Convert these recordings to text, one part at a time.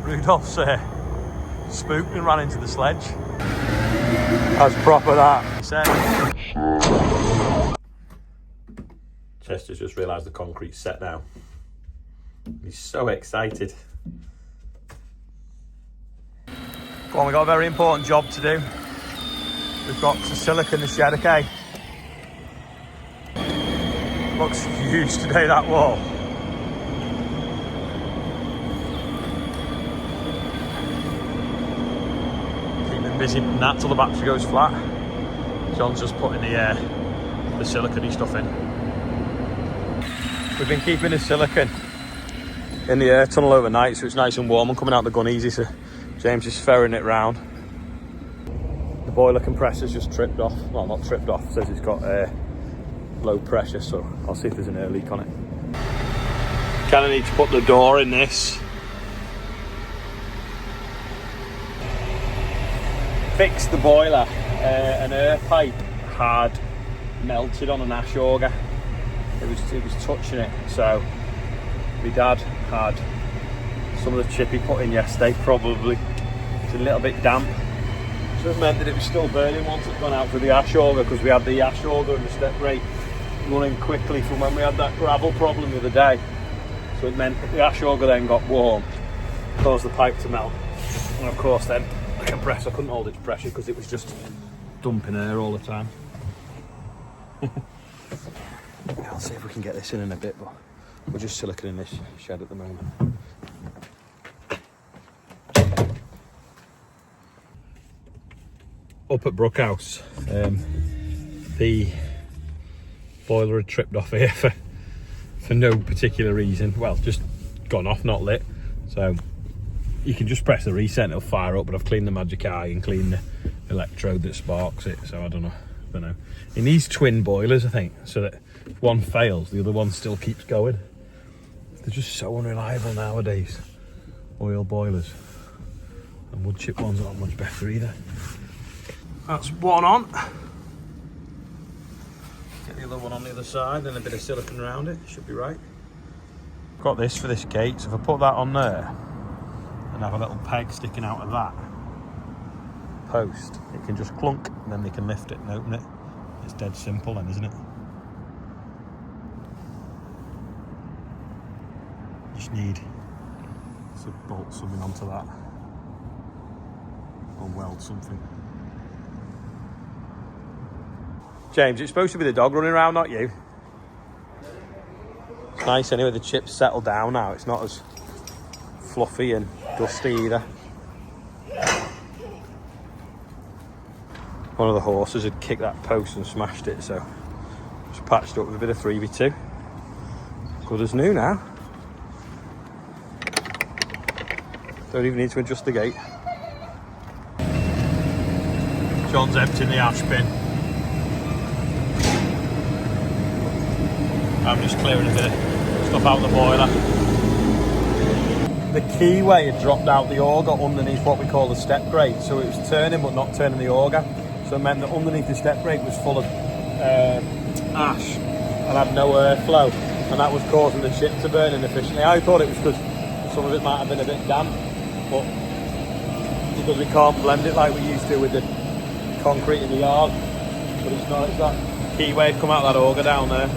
Rudolph's spooked and ran into the sledge. That's proper, that. He said. Chester's just realised the concrete's set now. He's so excited. Go on, we've got a very important job to do. We've got to silicon the shed, okay? Looks huge today, that wall. Keep him busy and that till the battery goes flat. John's just putting the silicone stuff in. We've been keeping the silicone in the air tunnel overnight, so it's nice and warm and coming out the gun easy, so James is ferrying it round. The boiler compressor's just tripped off. Well, not tripped off, it says it's got low pressure, so I'll see if there's an air leak on it. Kind of need to put the door in this. Fixed the boiler. An air pipe had melted on an ash auger. It was touching it, so my dad had some of the chip he put in yesterday, probably. It's a little bit damp. So it meant that it was still burning once it had gone out for the ash auger, because we had the ash auger and the step brake running quickly from when we had that gravel problem the other day. So it meant that the ash auger then got warm, caused the pipe to melt. And of course then the compressor couldn't hold its pressure because it was just dumping air all the time. I'll see if we can get this in a bit, but we're just siliconing this shed at the moment. Up at Brookhouse, the boiler had tripped off here for no particular reason. Well, just gone off, not lit. So you can just press the reset and it'll fire up, but I've cleaned the magic eye and cleaned the electrode that sparks it, so I don't know. It needs twin boilers, I think, so that if one fails, the other one still keeps going. They're just so unreliable nowadays, oil boilers. And wood chip ones aren't much better either. That's one on. Get the other one on the other side and a bit of silicone around it. Should be right. Got this for this gate, so if I put that on there and have a little peg sticking out of that post, it can just clunk and then they can lift it and open it. It's dead simple then, isn't it? Just need to bolt something onto that or weld something. James, it's supposed to be the dog running around, not you. It's nice anyway, the chips settle down now. It's not as fluffy and dusty either. One of the horses had kicked that post and smashed it, so just patched up with a bit of 3v2. Good as new now. Don't even need to adjust the gate. John's emptying the ash bin. I'm just clearing a bit of stuff out of the boiler. The keyway had dropped out the auger underneath what we call the step brake, so it was turning but not turning the auger. So it meant that underneath the step brake was full of ash and had no airflow, and that was causing the chip to burn inefficiently. I thought it was because some of it might have been a bit damp, but because we can't blend it like we used to with the concrete in the yard. But it's not, it's that keyway had come out of that auger down there.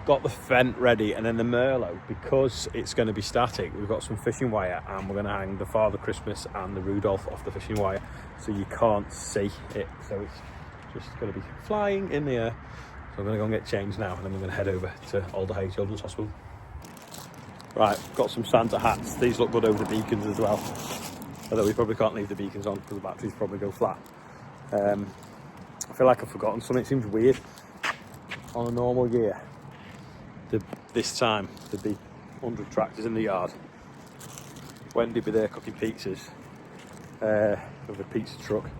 Got the vent ready, and then the Merlot, because it's going to be static, we've got some fishing wire and we're going to hang the Father Christmas and the Rudolph off the fishing wire so you can't see it, so it's just going to be flying in the air. So I'm going to go and get changed now, and then we're going to head over to Alder Hay Children's Hospital. Right, got some Santa hats. These look good over the beacons as well, although we probably can't leave the beacons on because the batteries probably go flat. I feel like I've forgotten something. It seems weird on a normal year. This time there'd be 100 tractors in the yard. Wendy'd be there cooking pizzas with a pizza truck.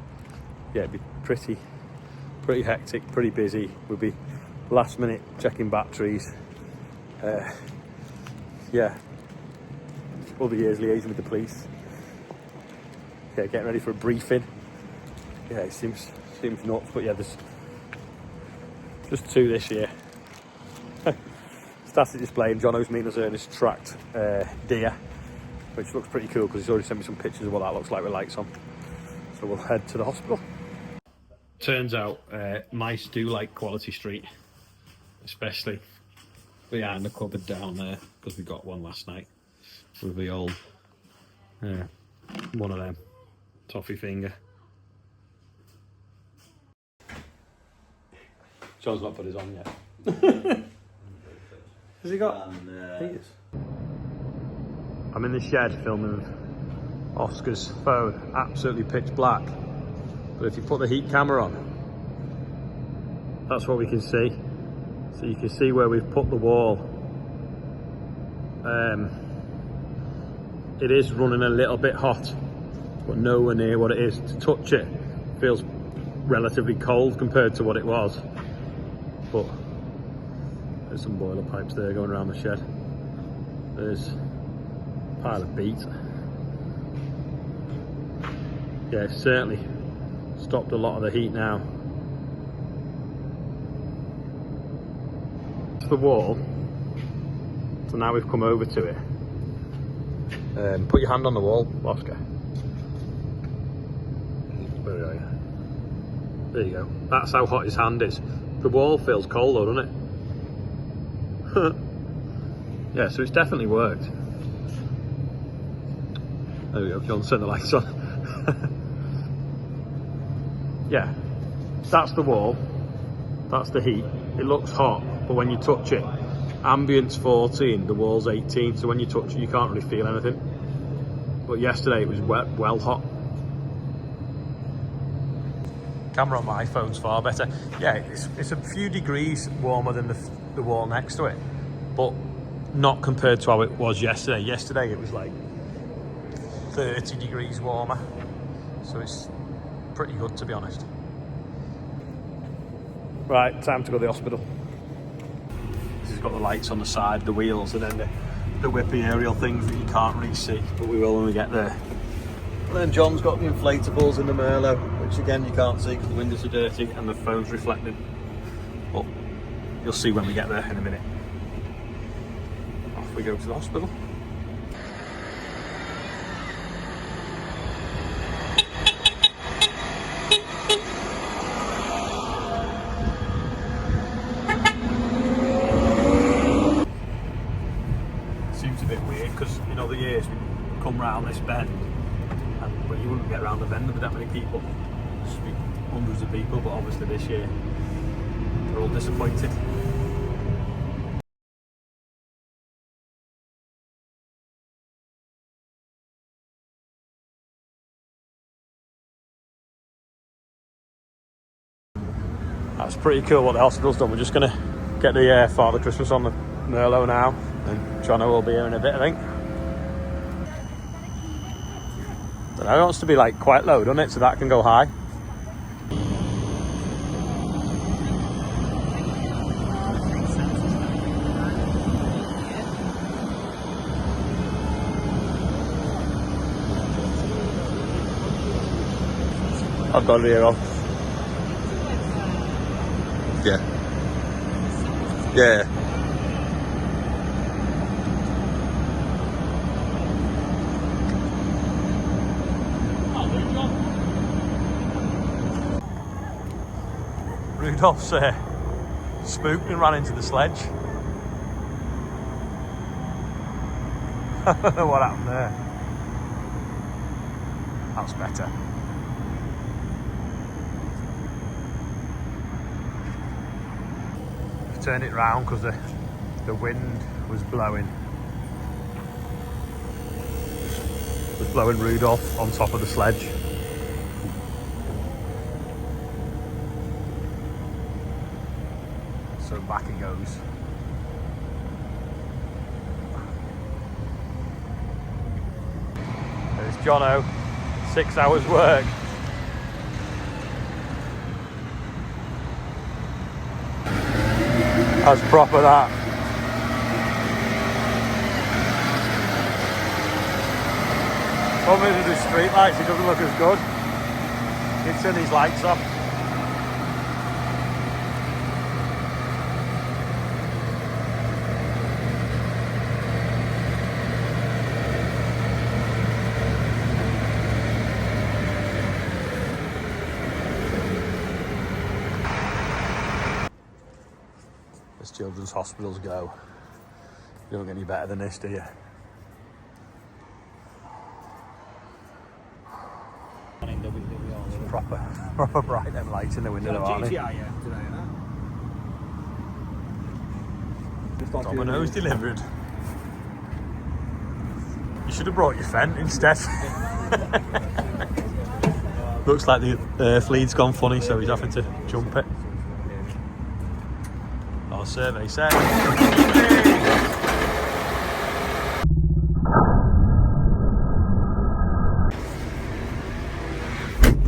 Yeah, it'd be pretty hectic, pretty busy. We'd be last minute checking batteries. Yeah, all the years liaising with the police. Yeah, getting ready for a briefing. Yeah, it seems nuts, but yeah, there's just 2 this year. Static display, and John owes me and Ernest tracked Deere which looks pretty cool because he's already sent me some pictures of what that looks like with lights on. So we'll head to the hospital. Turns out mice do like Quality Street, especially behind the cupboard down there, because we got one last night with the old one of them toffee finger. John's not put his on yet. Has he got? Heaters? I'm in the shed filming Oscar's phone, absolutely pitch black. But if you put the heat camera on, that's what we can see. So you can see where we've put the wall. It is running a little bit hot, but nowhere near what it is. To touch it feels relatively cold compared to what it was. But there's some boiler pipes there going around the shed. There's a pile of beet. Yeah, it's certainly stopped a lot of the heat now. To the wall. So now we've come over to it. Put your hand on the wall, Oscar. Where are you? There you go. That's how hot his hand is. The wall feels cold though, doesn't it? Yeah, so it's definitely worked. There we go, John, turn the lights on. Yeah, that's the wall. That's the heat. It looks hot, but when you touch it, ambient's 14, the wall's 18, so when you touch it, you can't really feel anything. But yesterday it was well hot. Camera on my phone's far better. Yeah, it's a few degrees warmer than the wall next to it, but not compared to how it was yesterday. Yesterday it was like 30 degrees warmer, so it's pretty good, to be honest. Right, time to go to the hospital. This has got the lights on the side, the wheels, and then the whippy aerial things that you can't really see, but we will when we get there. And then John's got the inflatables in the Merlot, which again you can't see because the windows are dirty and the phone's reflecting. But you'll see when we get there in a minute. Off we go to the hospital. Seems a bit weird because in other years we come round this bend. But you wouldn't get around the bend with that many people. There should be hundreds of people, but obviously this year they're all disappointed. That's pretty cool what the hospital's done. We're just going to get the Father Christmas on the Merlot now, and Jono will be here in a bit, I think. It wants to be like quite low, doesn't it? So that can go high. I've got it here off. Yeah. Yeah. Rudolph's spooked and ran into the sledge. I don't know what happened there. That's better. I've turned it round because the wind was blowing. It was blowing Rudolph on top of the sledge. So back he goes. There's Jono, 6 hours work. That's proper that. Problem with the street lights, it doesn't look as good. You can turn these lights off. children's hospitals go. You don't get any better than this, do you? Proper bright them lights in the window, aren't they? Domino's delivered. You should have brought your Fent instead. Looks like the earth lead's gone funny, so he's having to jump it. Our survey says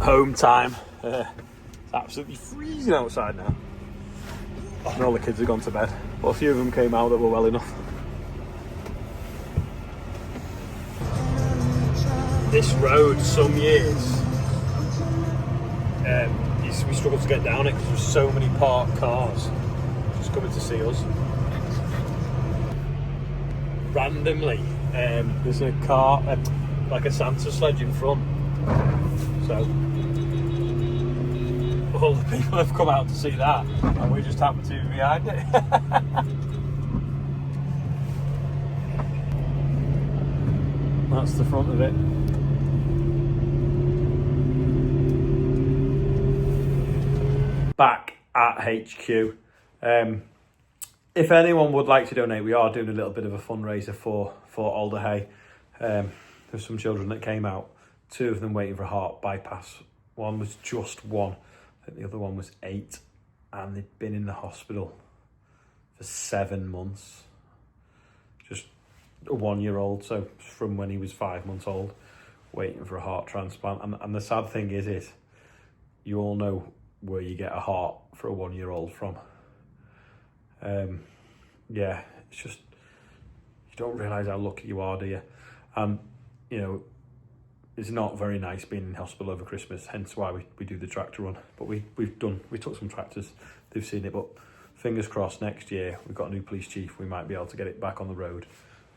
home time. It's absolutely freezing outside now. And all the kids have gone to bed, but a few of them came out that were well enough. This road, some years, we struggled to get down it because there's so many parked cars just coming to see us. Randomly, there's a car, like a Santa sledge in front. So all the people have come out to see that, and we just happen to be behind it. That's the front of it. Back at HQ. If anyone would like to donate, we are doing a little bit of a fundraiser for Alder Hey. There's some children that came out, 2 of them waiting for a heart bypass. One was just 1. I think the other one was 8, and they'd been in the hospital for 7 months. Just a 1-year-old, so from when he was 5 months old, waiting for a heart transplant. And the sad thing is you all know where you get a heart for a 1-year-old from. Yeah, it's just, you don't realise how lucky you are, do you? And, you know, it's not very nice being in hospital over Christmas, hence why we do the tractor run. But we took some tractors, they've seen it, but fingers crossed next year, we've got a new police chief, we might be able to get it back on the road,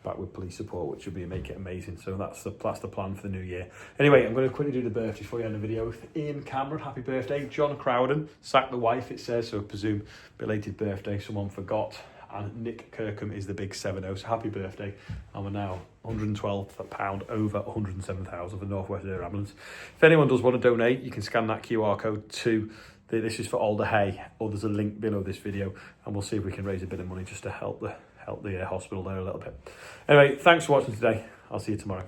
back with police support, which would make it amazing. So that's the plan for the new year. Anyway, I'm going to quickly do the birthdays before we end the video. With Ian Cameron, happy birthday. John Crowden, sacked the wife, it says, so I presume belated birthday, someone forgot. And Nick Kirkham is the big 7-0, so happy birthday. And we're now £112 over 107,000 for North West Air Ambulance. If anyone does want to donate, you can scan that QR code to, this is for Alder Hey, or there's a link below this video, and we'll see if we can raise a bit of money just to help the hospital there a little bit. Anyway, thanks for watching today. I'll see you tomorrow.